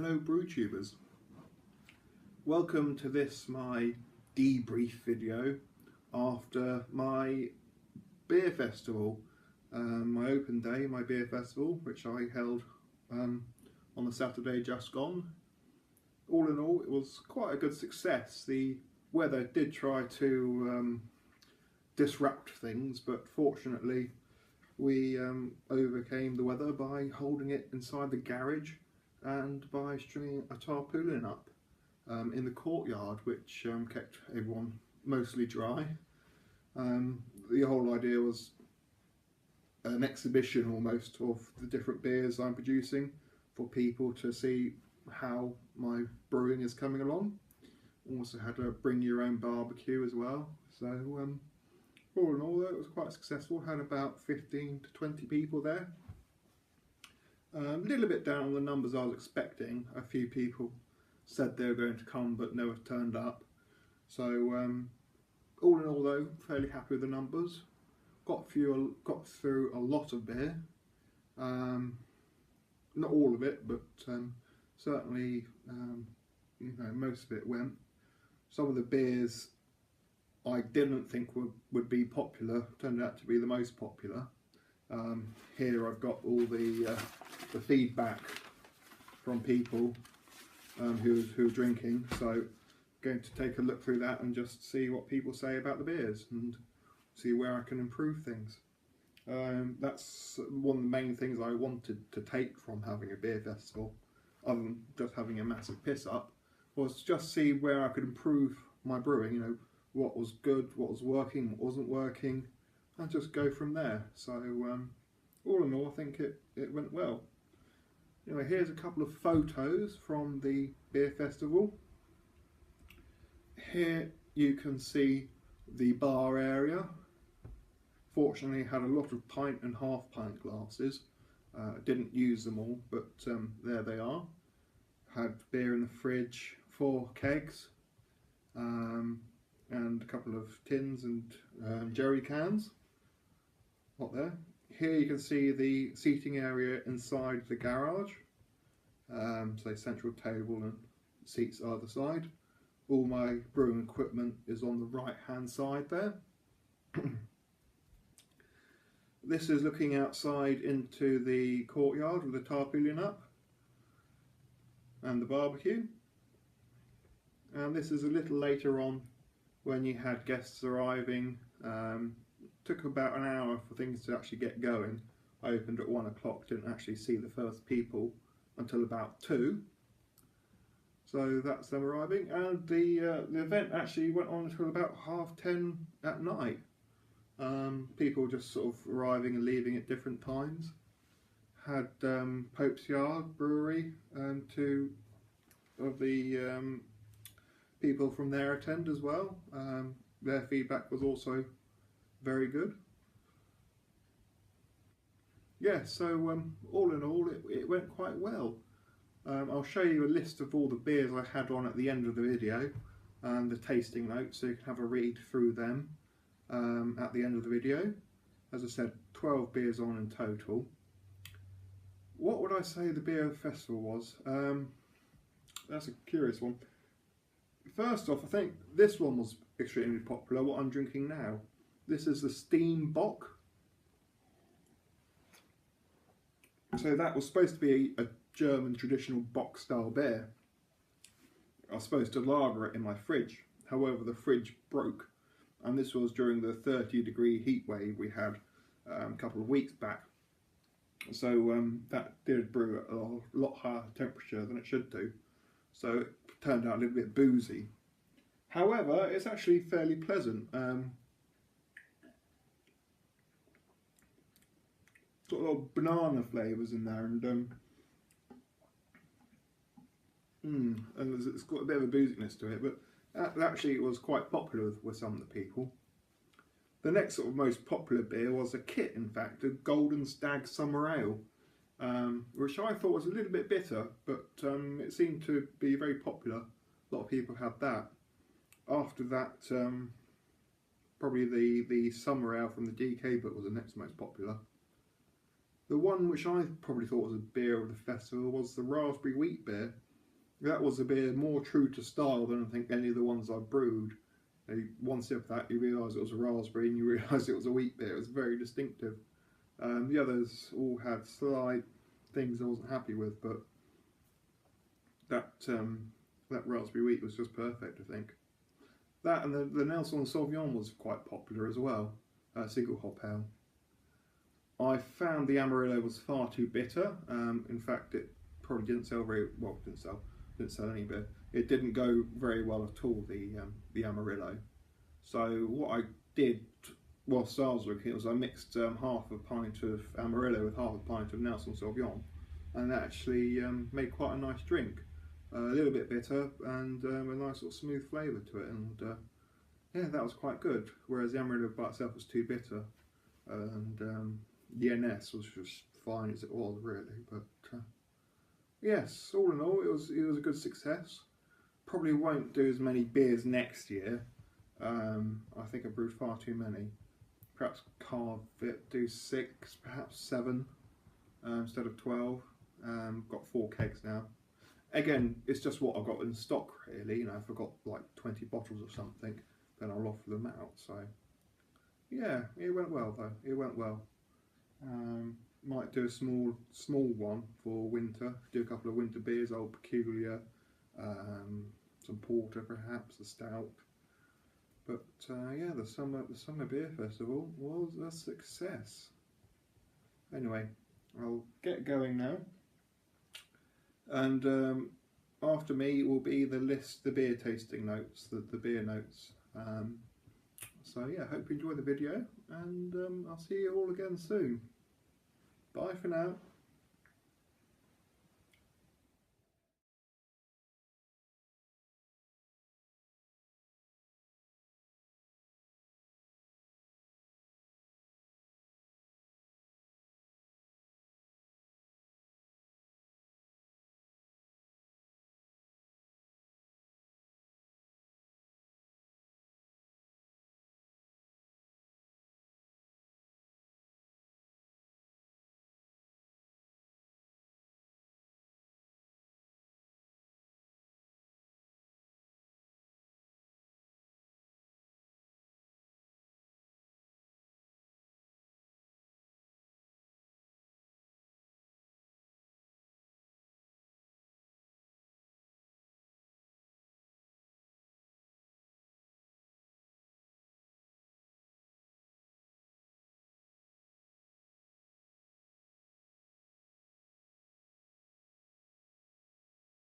Hello BrewTubers, welcome to this my debrief video after my beer festival, my open day, my beer festival, which I held on the Saturday just gone. All in all, it was quite a good success. The weather did try to disrupt things, but fortunately we overcame the weather by holding it inside the garage and by stringing a tarpaulin up in the courtyard, which kept everyone mostly dry. The whole idea was an exhibition almost of the different beers I'm producing for people to see how my brewing is coming along. Also had a bring your own barbecue as well. So all in all, it was quite successful. Had about 15 to 20 people there. A little bit down on the numbers I was expecting. A few people said they were going to come but never turned up. So all in all though, fairly happy with the numbers. Got through a lot of beer. Not all of it, but certainly you know, most of it went. Some of the beers I didn't think would be popular turned out to be the most popular. Here I've got all the feedback from people who are drinking, so I'm going to take a look through that and just see what people say about the beers and see where I can improve things. That's one of the main things I wanted to take from having a beer festival, other than just having a massive piss up, was just see where I could improve my brewing, you know, what was good, what was working, what wasn't working, and just go from there. So all in all, I think it went well. Anyway, here's a couple of photos from the beer festival. Here you can see the bar area. Fortunately, had a lot of pint and half pint glasses. Didn't use them all, but there they are. Had beer in the fridge, 4 kegs, and a couple of tins and jerry cans. Not there. Here you can see the seating area inside the garage. So central table and seats either side. All my brewing equipment is on the right hand side there. This is looking outside into the courtyard with the tarpaulin up and the barbecue. And this is a little later on when you had guests arriving. Took about an hour for things to actually get going. I opened at 1 o'clock, didn't actually see the first people until about 2. So that's them arriving, and the event actually went on until about 10:30 at night. People just sort of arriving and leaving at different times. Had Pope's Yard Brewery and 2 of the people from there attend as well. Their feedback was also very good. Yeah, so all in all, it went quite well. I'll show you a list of all the beers I had on at the end of the video and the tasting notes, so you can have a read through them at the end of the video. As I said, 12 beers on in total. What would I say the beer festival was? That's a curious one. First off, I think this one was extremely popular, what I'm drinking now. This is the Steam Bock. So that was supposed to be a German traditional Bock style beer. I was supposed to lager it in my fridge. However, the fridge broke. And this was during the 30-degree heat wave we had a couple of weeks back. So that did brew at a lot higher temperature than it should do. So it turned out a little bit boozy. However, it's actually fairly pleasant. Got a lot of banana flavours in there, and it's got a bit of a booziness to it, but actually it was quite popular with some of the people. The next sort of most popular beer was a kit, in fact, a Golden Stag Summer Ale, which I thought was a little bit bitter, but it seemed to be very popular. A lot of people had that. After that, probably the Summer Ale from the DK book was the next most popular. The one which I probably thought was a beer of the festival was the Raspberry Wheat Beer, That was a beer more true to style than I think any of the ones I've brewed. One sip of that, you realise it was a raspberry, and you realise it was a wheat beer. It was very distinctive. The others all had slight things I wasn't happy with, but that raspberry wheat was just perfect, I think. That and the Nelson Sauvignon was quite popular as well, single hop ale. I found the Amarillo was far too bitter. In fact, it probably didn't sell very well. Didn't sell any beer. It didn't go very well at all. The Amarillo. So what I did whilst I was looking, was I mixed half a pint of Amarillo with half a pint of Nelson Sauvignon, and that actually made quite a nice drink. A little bit bitter and a nice sort of smooth flavour to it, and yeah, that was quite good. Whereas the Amarillo by itself was too bitter, and the NS was just fine as it was, really. But yes, all in all, it was a good success. Probably won't do as many beers next year. I think I brewed far too many. Perhaps carve it, do 6, perhaps 7 instead of 12. Got 4 kegs now. Again, it's just what I've got in stock, really. You know, if I've got like 20 bottles or something, then I'll offer them out. So yeah, it went well though. It went well. Might do a small one for winter. Do a couple of winter beers, Old Peculiar, some porter perhaps, a stout. But yeah, the summer beer festival was a success. Anyway, I'll get going now, and after me will be the beer tasting notes, the beer notes. So yeah, hope you enjoy the video, and I'll see you all again soon. Bye for now.